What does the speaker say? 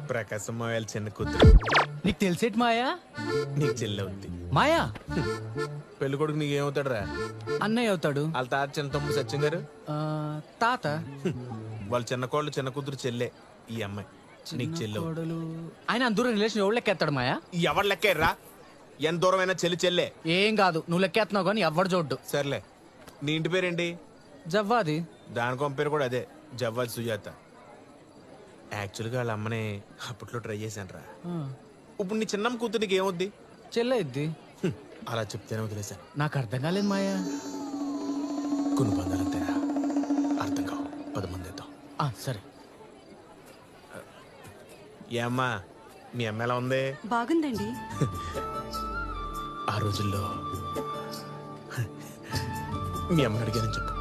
ప్రకాశం మాయాల చిన్న కూతురు. నీకు తెలిసేటి మాయా? నీకు చెల్లె ఉంది. మాయా పెళ్లి కొడుకు నీకు ఏమవుతాడు రా? అన్నయ్య అవుతాడు. వాళ్ళ తాత చిన్న తమ్ముడు సత్యం గారు. ఆ, తాత వాళ్ళ చిన్న కోళ్ళు చిన్న కూతురు చెల్లె. ఈ అమ్మాయి నీకు చెల్లె. కోడలు. ఆయన అందరూ రిలేషన్ ఎవరు లెక్కేస్తాడు మాయా? ఎవరు లెక్కేర్రా? ఎంత దూరమైనా చెల్లి చెల్లె. ఏం కాదు, నువ్వు లెక్కేస్తున్నావు కానీ ఎవరు చూడ్డు. సర్లే, నీ ఇంటి పేరేంటి? జవ్వాది. దానికో పేరు కూడా అదే, జవ్వాలి సుజాత. యాక్చువల్గా వాళ్ళ అమ్మని అప్పట్లో ట్రై చేశాను రా. ఇప్పుడు నీ చిన్నమ్మ కూతురు నీకు ఏమొద్ది? చెల్లె ఇద్ది. అలా చెప్తేనే వదిలేశాను. నాకు అర్థం కాలేదు మాయా. కొన్ని బంధాలు అంతేరా, అర్థం కావు. 10 మంది ఇద్దాం. సరే. ఏ అమ్మా, మీ అమ్మ ఎలా ఉంది? బాగుందండి. ఆ రోజుల్లో మీ అమ్మని అడిగానని చెప్పు.